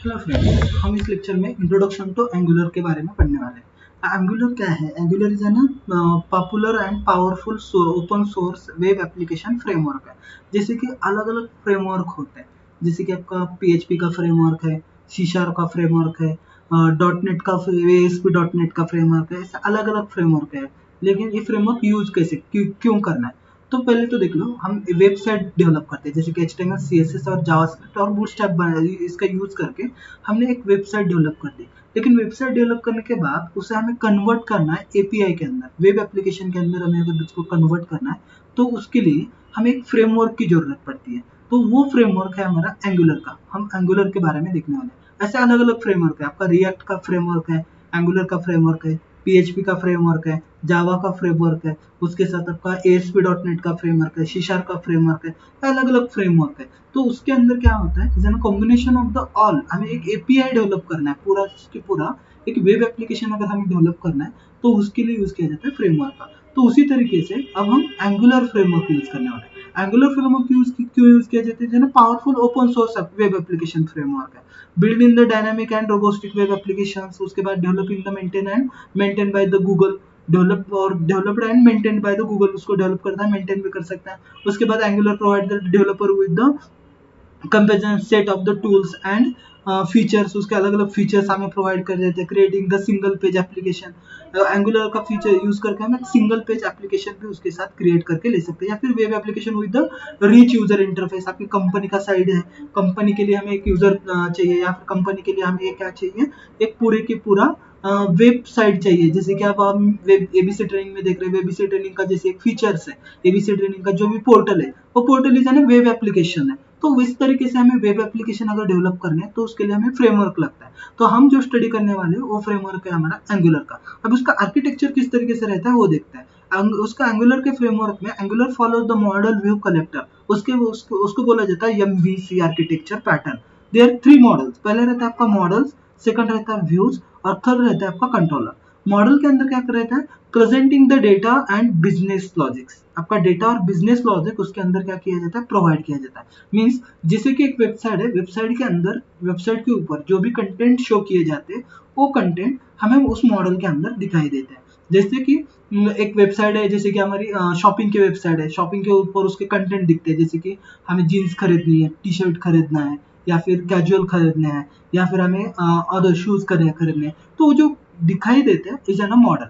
Hello friends, हम इस lecture में इंट्रोडक्शन टू एंगुलर के बारे में पढ़ने वाले हैं। एंगुलर क्या है? Angular is an popular and powerful open source web application framework है। जैसे कि अलग अलग फ्रेमवर्क होते हैं, जैसे कि आपका PHP का फ्रेमवर्क है, C# का फ्रेमवर्क है, .NET का ASP.NET का फ्रेमवर्क है। ऐसे अलग अलग फ्रेमवर्क है, लेकिन ये फ्रेमवर्क यूज कैसे क्यों करना है? तो पहले तो देख लो, हम वेबसाइट डेवलप करते हैं, जैसे कि HTML CSS और जावास्क्रिप्ट और बूटस्ट्रैप इसका यूज करके हमने एक वेबसाइट डेवलप कर दी। लेकिन वेबसाइट डेवलप करने के बाद उसे हमें कन्वर्ट करना है API के अंदर, वेब एप्लीकेशन के अंदर हमें अगर उसको कन्वर्ट करना है तो उसके लिए हमें एक फ्रेमवर्क की जरूरत पड़ती है। तो वो फ्रेमवर्क है हमारा एंगुलर का। हम एंगुलर के बारे में देखने वाले हैं। ऐसे अलग अलग फ्रेमवर्क है, आपका रिएक्ट का फ्रेमवर्क है, एंगुलर का फ्रेमवर्क है, PHP का फ्रेमवर्क है, जावा का फ्रेमवर्क है, उसके साथ आपका ASP.NET का फ्रेमवर्क है, C# का फ्रेमवर्क है, अलग अलग फ्रेमवर्क है। तो उसके अंदर क्या होता है, कॉम्बिनेशन ऑफ द ऑल, हमें एक API डेवलप करना है पूरा एक वेब एप्लीकेशन अगर हमें डेवलप करना है तो उसके लिए यूज किया जाता है फ्रेमवर्क का। तो उसी तरीके से अब हम एंगुलर फ्रेमवर्क यूज करने वाले हैं। एंगुलर फ्रेमवर्क क्यों यूज किया जाता है? Powerful open source web application framework है, build in the dynamic and robustic web applications. उसके बाद developing the maintain by the Google, developed and maintain by the Google, उसको डेवलप करता है, मेंटेन भी कर सकता है। उसके बाद Angular provide the developer with the comparison set of the tools and features. उसके अलग अलग फीचर्स हमें प्रोवाइड कर देते हैं। Creating the single page application, angular का फीचर यूज करके हम एक सिंगल पेज एप्लीकेशन भी उसके साथ क्रिएट करके ले सकते हैं। या फिर web application with the rich user interface. आपकी कंपनी का साइड है, कंपनी के लिए हमें एक यूजर चाहिए, या फिर कंपनी के लिए हमें क्या चाहिए, एक पूरे के पूरा वेबसाइट चाहिए। जैसे कि आप ABC ट्रेनिंग में देख रहे हैं, ABC ट्रेनिंग का जैसे एक फीचर्स है, ABC ट्रेनिंग का जो भी पोर्टल है, वो portal is an web application है। तो इस तरीके से हमें वेब एप्लीकेशन अगर डेवलप करने हैं तो उसके लिए हमें फ्रेमवर्क लगता है। तो हम जो स्टडी करने वाले हैं वो फ्रेमवर्क है हमारा एंगुलर का। अब उसका आर्किटेक्चर किस तरीके से रहता है वो देखते हैं। उसका एंगुलर के फ्रेमवर्क में Angular follows the model view collector, उसको बोला जाता है MVC architecture pattern. There are 3 models. पहले रहता है आपका मॉडल्स, सेकंड रहता है व्यूज और थर्ड रहता है आपका कंट्रोलर। मॉडल के अंदर क्या रहता है? Presenting the data and business logics. आपका डेटा और बिजनेस लॉजिक उसके अंदर क्या किया जाता है? प्रोवाइड किया जाता है। मींस जैसे कि एक वेबसाइट है, वेबसाइट के अंदर, वेबसाइट के ऊपर जो भी कंटेंट शो किए जाते हैं वो कंटेंट हमें उस मॉडल के अंदर दिखाई देते हैं। जैसे कि एक वेबसाइट है, जैसे कि हमारी शॉपिंग की वेबसाइट है, शॉपिंग के ऊपर उसके कंटेंट दिखते हैं। जैसे कि हमें जीन्स खरीदनी है, T-शर्ट खरीदना है, या फिर कैजुअल खरीदने हैं, या फिर हमें अदर शूज खरीदने हैं। तो जो दिखाई देते हैं इज एन मॉडल।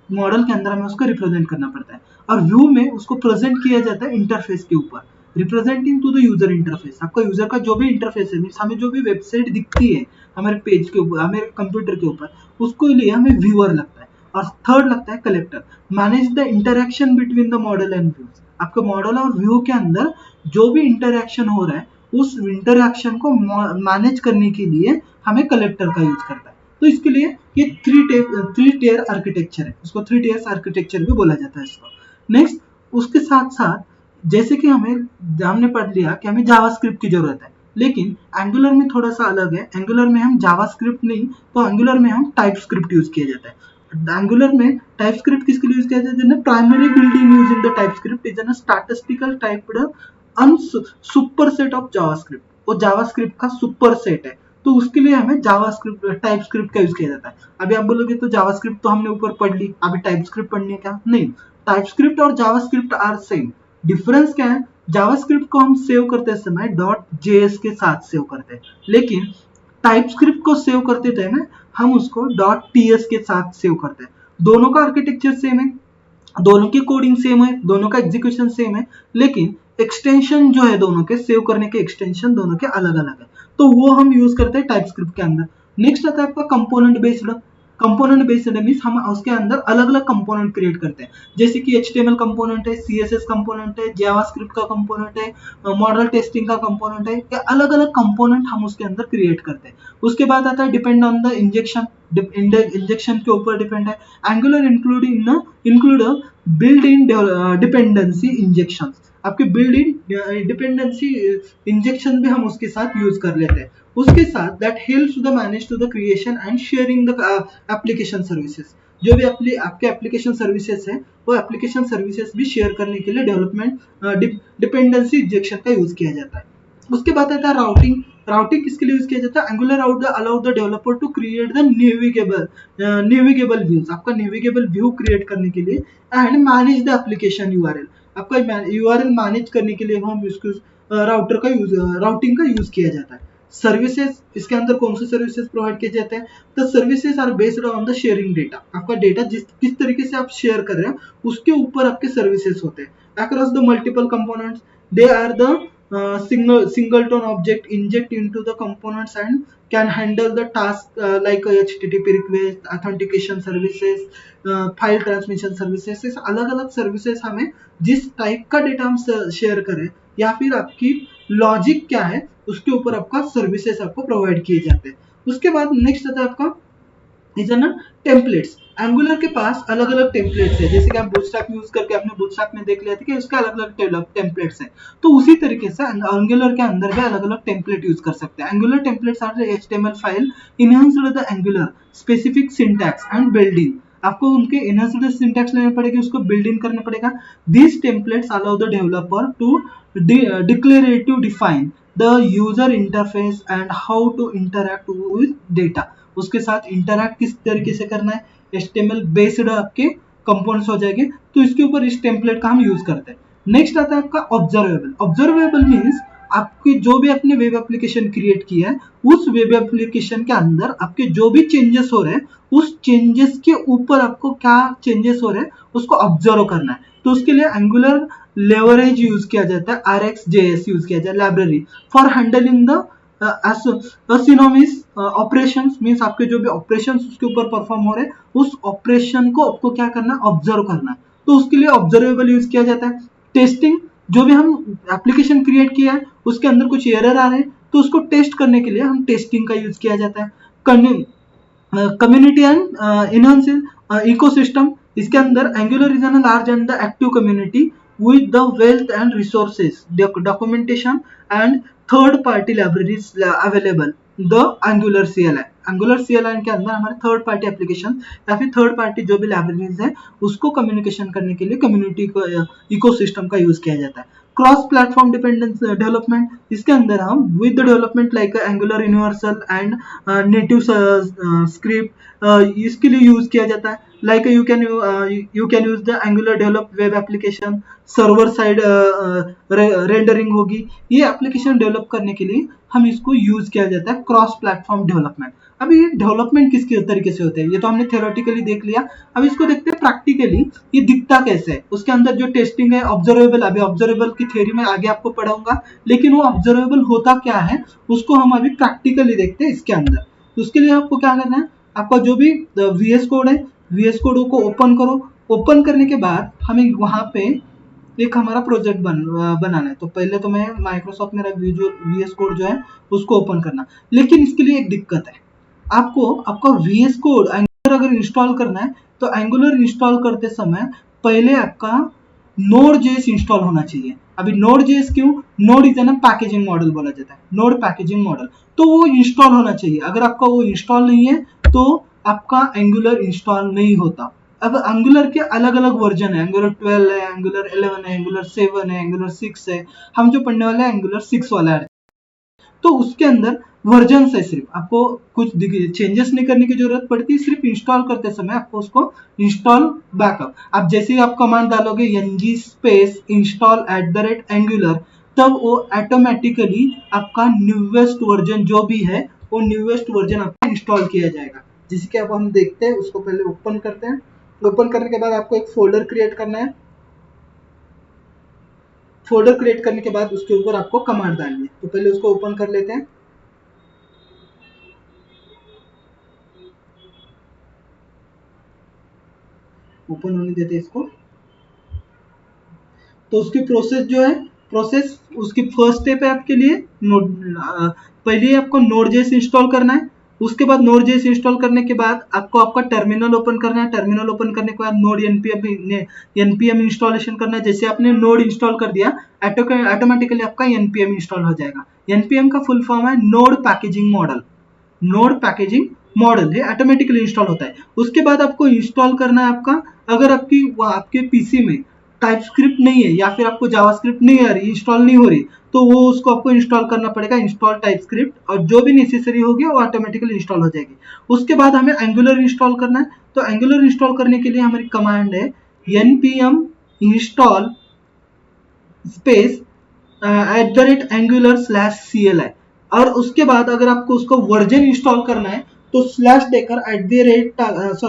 मॉडल के अंदर हमें उसको रिप्रेजेंट करना पड़ता है। और व्यू में उसको प्रेजेंट किया जाता है इंटरफेस के ऊपर, representing two the user interface. आपका यूजर का जो भी इंटरफेस है, मीन्स हमें जो भी वेबसाइट दिखती है हमारे पेज के ऊपर, हमारे कंप्यूटर के ऊपर, उसको लिए हमें व्यूअर लगता है। और थर्ड लगता है collector, manage the interaction between the model and views. आपके मॉडल और व्यू के अंदर जो भी इंटरेक्शन हो रहा है उस इंटरेक्शन को मैनेज करने के लिए हमें कलेक्टर का यूज करता है। तो इसके लिए ये थ्री टेयर आर्किटेक्चर है, इसको 3 टेयर्स आर्किटेक्चर भी बोला जाता है इसको। नेक्स्ट, उसके साथ साथ जैसे कि हमने पढ़ लिया कि हमें जावास्क्रिप्ट की जरूरत है, लेकिन एंगुलर में थोड़ा सा अलग है। एंगुलर में हम जावास्क्रिप्ट नहीं, तो एंगुलर में हम टाइपस्क्रिप्ट यूज किया जाता है। एंगुलर में टाइपस्क्रिप्ट किसके लिए यूज किया जाता है? Primary building using the TypeScript is an statistical typed superset of JavaScript. वो जावास्क्रिप्ट का सुपरसेट है, तो उसके लिए हमें जावास्क्रिप्ट टाइपस्क्रिप्ट का यूज किया जाता है। अभी आप बोलोगे तो जावास्क्रिप्ट तो हमने ऊपर पढ़ ली, अभी टाइपस्क्रिप्ट पढ़नी है क्या? नहीं, टाइपस्क्रिप्ट और जावास्क्रिप्ट आर सेम। डिफरेंस क्या है? जावास्क्रिप्ट को हम सेव करते समय .js के साथ सेव करते हैं, लेकिन टाइपस्क्रिप्ट को सेव करते टाइम हम उसको .ts के साथ सेव करते हैं। दोनों का आर्किटेक्चर सेम है, दोनों की कोडिंग सेम है, दोनों का एग्जीक्यूशन सेम है, लेकिन एक्सटेंशन जो है दोनों के सेव करने के एक्सटेंशन दोनों के अलग अलग है। तो वो हम यूज करते हैं टाइपस्क्रिप्ट के अंदर। नेक्स्ट आता है आपका component based. Component based means हम उसके अंदर अलग अलग कंपोनेंट क्रिएट करते हैं, जैसे कि HTML कंपोनेंट है, CSS कंपोनेंट है, जावास्क्रिप्ट का कंपोनेंट है, मॉडल टेस्टिंग का कंपोनेंट है, ये अलग अलग कंपोनेंट हम उसके अंदर क्रिएट करते हैं। उसके बाद आता है depend on the injection. Injection के ऊपर डिपेंड है। Angular include build in dependency injection. आपके बिल्ड इन डिपेंडेंसी इंजेक्शन भी हम उसके साथ यूज कर लेते हैं। उसके साथ that helps the manage to the creation and sharing the application services. जो भी आपके एप्लीकेशन सर्विसेज है, वो एप्लीकेशन सर्विसेज भी शेयर करने के लिए डेवलपमेंट डिपेंडेंसी इंजेक्शन का यूज किया जाता है। उसके बाद आता है राउटिंग राउटिंग किसके लिए यूज किया जाता है? Angular allow the developer to create the navigable views, आपका नेविगेबल व्यू क्रिएट करने के लिए, and manage the application URL, आपका यूआरएल मैनेज करने के लिए हम इसको राउटिंग का यूज किया जाता है। सर्विसेज, इसके अंदर कौन से सर्विसेज प्रोवाइड किए जाते हैं? The services are based on the sharing data, आपका डेटा किस तरीके से आप शेयर कर रहे हैं उसके ऊपर आपके सर्विसेज होते हैं। Across the multiple components, they are the singleton object inject into the components and can handle the task like HTTP request, authentication services, file transmission services. इस अलग अलग सर्विसेज हमें जिस टाइप का डेटा हम शेयर करें या फिर आपकी लॉजिक क्या है उसके ऊपर आपका सर्विसेज आपको प्रोवाइड किए जाते हैं। उसके बाद नेक्स्ट आता है आपका इज ना टेम्पलेट्स। एंगुलर के पास अलग अलग टेम्पलेट्स है, जैसे कि आप बूटस्ट्रैप यूज करके आपने बूटस्ट्रैप में देख लिया था कि उसका अलग अलग टेम्पलेट्स है, तो उसी तरीके से एंगुलर के अंदर भी अलग अलग टेम्पलेट यूज कर सकते हैं। Angular templates are HTML file enhanced the Angular specific syntax and building, आपको उनके इनहेंस्ड सिंटैक्स लेने पड़ेगी, उसको बिल्ड इन करना पड़ेगा। This templates allow the developer to declarative define the user interface and how to interact with data, उसके साथ interact किस तरीके से करना है, HTML बेस्ड आपके कंपोनेंट्स हो जाएंगे, तो इसके ऊपर इस टेम्पलेट का हम यूज करते हैं। नेक्स्ट आता है आपका ऑब्जर्वेबल। ऑब्जर्वेबल मीन्स आपकी जो भी आपने वेब एप्लीकेशन क्रिएट किया है उस वेब एप्लीकेशन के अंदर आपके जो भी चेंजेस हो रहे हैं उस चेंजेस के ऊपर आपको क्या चेंजेस हो रहे हैं उसको ऑब्जर्व करना है। तो उसके लिए एंगुलर लेवरेज यूज किया जाता है, RxJS यूज किया जाता है library for handling the synonyms operations, means आपके जो भी ऑपरेशंस उसके ऊपर परफॉर्म हो रहे हैं उस ऑपरेशन को आपको क्या करना है, ऑब्जर्व करना है, तो उसके लिए ऑब्जर्वेबल यूज किया जाता है। टेस्टिंग, जो भी हम एप्लीकेशन क्रिएट किया है उसके अंदर कुछ एरर आ रहे हैं तो उसको टेस्ट करने के लिए हम टेस्टिंग का यूज किया जाता है। कम्युनिटी एंड इनहेंस इकोसिस्टम, इसके अंदर angular is an large and the active community with the wealth and resources, documentation and third party libraries available, the Angular CLI। Angular CLI के अंदर हमारे थर्ड पार्टी एप्लीकेशन या फिर third party जो भी libraries है उसको कम्युनिकेशन करने के लिए कम्युनिटी को इकोसिस्टम का यूज किया जाता है। क्रॉस प्लेटफॉर्म डिपेंडेंस डेवलपमेंट, इसके अंदर हम with the development like angular universal and native script इसके लिए यूज किया जाता है। like you can use the Angular develop web application, server side rendering होगी, ये एप्लीकेशन डेवलप करने के लिए हम इसको यूज किया जाता है क्रॉस प्लेटफॉर्म डेवलपमेंट। अब ये डेवलपमेंट किस तरीके से होते हैं ये तो हमने थ्योरेटिकली देख लिया, अब इसको देखते हैं प्रैक्टिकली ये दिखता कैसे है। उसके अंदर जो टेस्टिंग है ऑब्जर्वेबल, अभी ऑब्जर्वेबल की थ्योरी में आगे आपको पढ़ाऊंगा, लेकिन वो ऑब्जर्वेबल होता क्या है उसको हम अभी प्रैक्टिकली देखते हैं इसके अंदर। तो उसके लिए आपको क्या करना है, आपका जो भी VS कोड है VS कोड को ओपन करो, ओपन करने के बाद हमें वहां पे एक हमारा प्रोजेक्ट बनाना है। तो पहले तो मैं माइक्रोसॉफ्ट मेरा VS कोड जो है उसको ओपन करना, लेकिन इसके लिए एक दिक्कत है, आपको आपका VS कोड एंगुलर अगर इंस्टॉल करना है तो एंगुलर इंस्टॉल करते समय पहले आपका Node.js इंस्टॉल होना चाहिए। अभी Node.js क्यों, नोड इज ना पैकेजिंग मॉडल बोला जाता है, नोड पैकेजिंग मॉडल, तो वो इंस्टॉल होना चाहिए। अगर आपका वो इंस्टॉल नहीं है तो आपका एंगुलर इंस्टॉल नहीं होता। अब एंगुलर के अलग अलग वर्जन है, एंगुलर 12 है, एंगुलर 11 है, एंगुलर 7 है, एंगुलर 6 है, हम जो पढ़ने वाले हैं एंगुलर 6 वाला है। तो उसके अंदर वर्जन है, सिर्फ आपको कुछ चेंजेस नहीं करने की जरूरत पड़ती, सिर्फ इंस्टॉल करते समय आपको उसको इंस्टॉल बैकअप, आप जैसे ही आप कमांड डालोगे ng स्पेस इंस्टॉल @angular, तब वो ऑटोमेटिकली आपका न्यूएस्ट वर्जन जो भी है वो न्यूएस्ट वर्जन आपका इंस्टॉल किया जाएगा। जैसे कि अब हम देखते हैं, उसको पहले ओपन करते हैं। ओपन करने के बाद आपको एक फोल्डर क्रिएट करना है, फोल्डर क्रिएट करने के बाद उसके ऊपर आपको कमांड डालनी है। तो पहले उसको ओपन कर लेते हैं। ओपन होने देते हैं इसको। तो उसकी प्रोसेस जो है, प्रोसेस उसकी फर्स्ट स्टेप है आपके लिए पहले आपको Node.js इंस्टॉल करना है। उसके बाद Node.js इंस्टॉल करने के बाद आपको आपका टर्मिनल ओपन करना है। टर्मिनल ओपन करने के बाद नोड npm इंस्टॉलेशन करना है। जैसे आपने नोड इंस्टॉल कर दिया ऑटोमेटिकली आपका npm इंस्टॉल हो जाएगा। npm का फुल फॉर्म है node packaging model, node packaging model, ये ऑटोमेटिकली इंस्टॉल होता है। उसके बाद आपको इंस्टॉल करना है आपका, अगर आपके पीसी में टाइपस्क्रिप्ट नहीं है या फिर आपको जावास्क्रिप्ट नहीं आ रही, इंस्टॉल नहीं हो रही, तो वो उसको आपको इंस्टॉल करना पड़ेगा, इंस्टॉल टाइपस्क्रिप्ट, और जो भी नेसेसरी होगी वो ऑटोमेटिकली इंस्टॉल हो जाएगी। उसके बाद हमें एंगुलर इंस्टॉल करना है। तो एंगुलर इंस्टॉल करने के लिए हमारी कमांड है npm install स्पेस @angular/cli, और उसके बाद अगर आपको उसको वर्जन इंस्टॉल करना है तो स्लैश देकर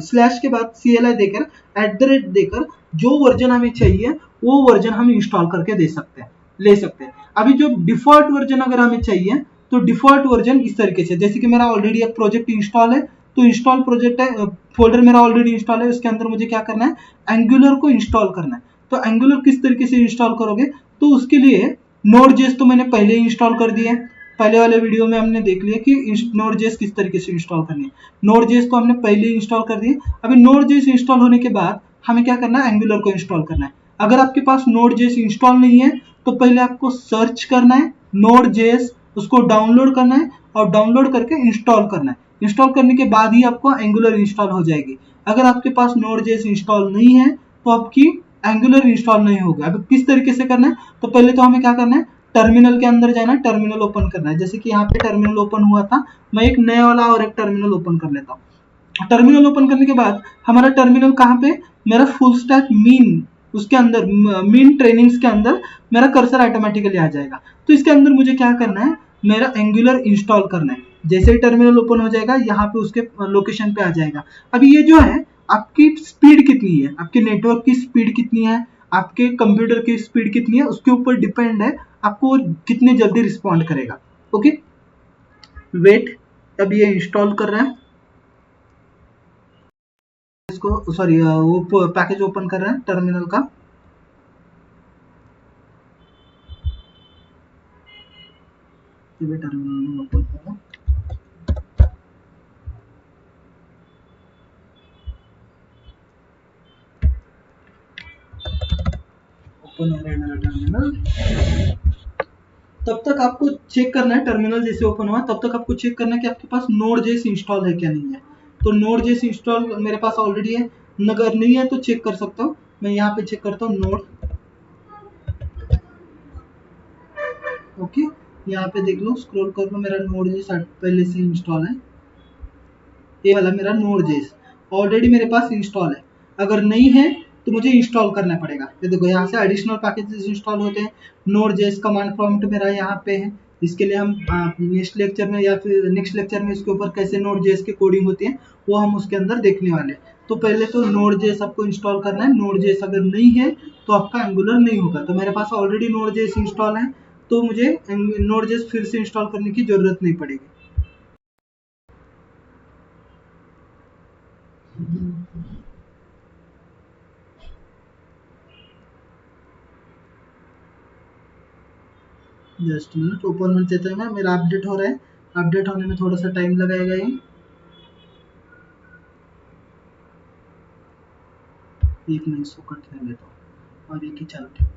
स्लैश के बाद CLI देकर देकर जो वर्जन हमें चाहिए वो वर्जन हम इंस्टॉल करके दे सकते हैं, ले सकते हैं। अभी जो डिफॉल्ट वर्जन अगर हमें चाहिए तो डिफॉल्ट वर्जन इस तरीके से, जैसे कि मेरा ऑलरेडी एक प्रोजेक्ट इंस्टॉल है, तो इंस्टॉल प्रोजेक्ट है, फोल्डर मेरा ऑलरेडी इंस्टॉल है, उसके अंदर मुझे क्या करना है, एंगुलर को इंस्टॉल करना है। तो एंगुलर किस तरीके से इंस्टॉल करोगे, तो उसके लिए नोड.जेएस तो मैंने पहले ही इंस्टॉल कर दिया है, पहले वाले वीडियो में हमने देख लिया कि नोड.जेएस किस तरीके से इंस्टॉल करनी है। नोड.जेएस तो हमने पहले ही इंस्टॉल कर दिया। अभी नोड.जेएस इंस्टॉल होने के बाद हमें क्या करना है, एंगुलर को इंस्टॉल करना है। अगर आपके पास नोड.जेएस इंस्टॉल नहीं है तो पहले आपको सर्च करना है नोड.जेएस, उसको डाउनलोड करना है और डाउनलोड करके इंस्टॉल करना है। इंस्टॉल करने के बाद ही आपको एंगुलर इंस्टॉल हो जाएगी। अगर आपके पास नोड.जेएस इंस्टॉल नहीं है तो आपकी एंगुलर इंस्टॉल नहीं होगा। अब किस तरीके से करना है, तो पहले तो हमें क्या करना है, टर्मिनल के अंदर जाना है, टर्मिनल ओपन करना है। जैसे कि यहाँ पे टर्मिनल ओपन हुआ था, मैं एक नया वाला और एक टर्मिनल ओपन कर लेता हूँ। टर्मिनल ओपन करने के बाद हमारा टर्मिनल कहाँ पे, मेरा फुल स्टैक मीन, उसके अंदर मीन ट्रेनिंग्स के अंदर मेरा कर्सर ऑटोमेटिकली आ जाएगा। तो इसके अंदर मुझे क्या करना है, मेरा एंगुलर इंस्टॉल करना है। जैसे ही टर्मिनल ओपन हो जाएगा यहाँ पे उसके लोकेशन पे आ जाएगा। अभी ये जो है, आपकी स्पीड कितनी है, आपके नेटवर्क की स्पीड कितनी है, आपके कंप्यूटर की स्पीड कितनी है, उसके ऊपर डिपेंड है आपको कितनी जल्दी रिस्पॉन्ड करेगा। ओके, वेट, अब ये इंस्टॉल कर रहा है, इसको सॉरी वो पैकेज ओपन कर रहा है टर्मिनल का। ये टर्मिनल ओपन कर रहा है, ओपन हो रहा है मेरा टर्मिनल। तब तक आपको चेक करना है, टर्मिनल जैसे ओपन हुआ तब तक आपको चेक करना है कि आपके पास नोड.जेएस इंस्टॉल है क्या नहीं है। तो नोड.जेएस इंस्टॉल मेरे पास ऑलरेडी है, अगर नहीं है तो चेक कर सकता हूँ। मैं यहाँ पे चेक करता हूँ नोड, ओके, यहाँ पे देख लो, स्क्रॉल कर लो, मेरा नोड.जेएस पहले से इंस्टॉल है। ये वाला मेरा नोड.जेएस ऑलरेडी मेरे पास इंस्टॉल है। अगर नहीं है तो मुझे इंस्टॉल करना पड़ेगा। ये देखो यहाँ से एडिशनल पैकेजेस इंस्टॉल होते हैं। नोड.जेएस कमांड प्रॉम्प्ट मेरा यहाँ पे है। इसके लिए हम नेक्स्ट लेक्चर में या फिर नेक्स्ट लेक्चर में इसके ऊपर कैसे नोड.जेएस की कोडिंग होती है वो हम उसके अंदर देखने वाले हैं। तो पहले तो नोड.जेएस आपको इंस्टॉल करना है। नोड.जेएस अगर नहीं है तो आपका एंगुलर नहीं होगा। तो मेरे पास ऑलरेडी नोड.जेएस इंस्टॉल है, तो मुझे नोड.जेएस फिर से इंस्टॉल करने की जरूरत नहीं पड़ेगी। जस्ट मिनट, ओपन होने देते हैं, मेरा अपडेट हो रहा है। अपडेट होने में थोड़ा सा टाइम लगाएगा ये, एक मिनट इसको कट कर लेता हूँ और एक ही चालू रखता हूँ।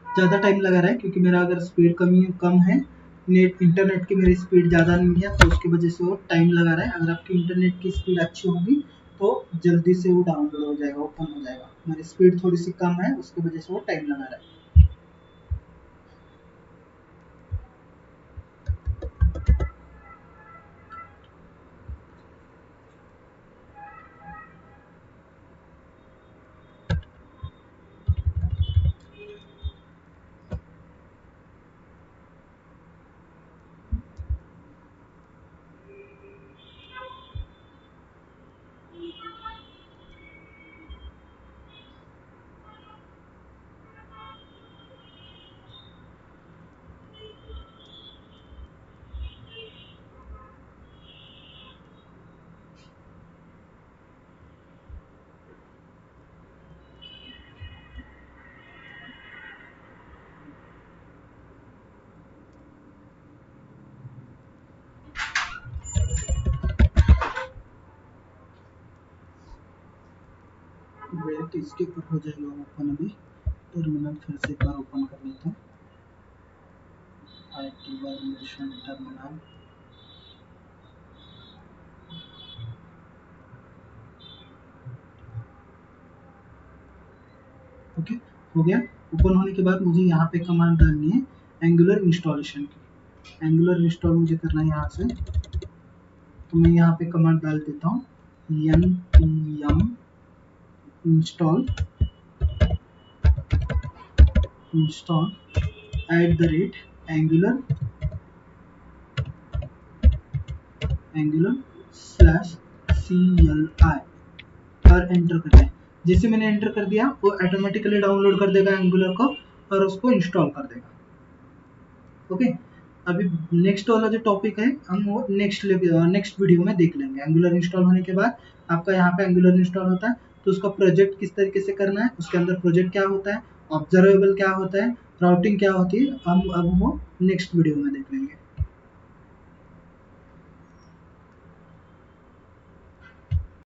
ज़्यादा टाइम लगा रहा है क्योंकि मेरा अगर स्पीड कम है, नेट इंटरनेट की मेरी स्पीड ज़्यादा नहीं है, तो उसकी वजह से वो टाइम लगा रहा है। अगर आपकी इंटरनेट की स्पीड अच्छी होगी तो जल्दी से वो डाउनलोड हो जाएगा, ओपन हो जाएगा। मेरी स्पीड थोड़ी सी कम है, उसकी वजह से वो टाइम लगा रहा है। तो इसके ऊपर हो जाएगा ओपन। अभी टर्मिनल फिर से एक बार ओपन कर लेते हैं, IT वर्मेशन टर्मिनल। ओके, हो गया। ओपन होने के बाद मुझे यहाँ पे कमांड डालनी है एंगुलर इंस्टॉलेशन की। एंगुलर इंस्टॉल मुझे करना है यहाँ से, तो मैं यहाँ पे कमांड डाल देता हूँ npm install @angular /CLI और एंटर कर दें। जैसे मैंने एंटर कर दिया वो ऑटोमेटिकली डाउनलोड कर देगा एंगुलर को और उसको इंस्टॉल कर देगा। ओके, अभी नेक्स्ट वाला जो टॉपिक है हम वो नेक्स्ट वीडियो में देख लेंगे। एंगुलर इंस्टॉल होने के बाद आपका यहाँ पे एंगुलर इंस्टॉल होता है तो उसका प्रोजेक्ट किस तरीके से करना है, उसके अंदर प्रोजेक्ट क्या होता है, ऑब्जर्वेबल क्या होता है, राउटिंग क्या होती है, हम अब वो नेक्स्ट वीडियो में देख लेंगे।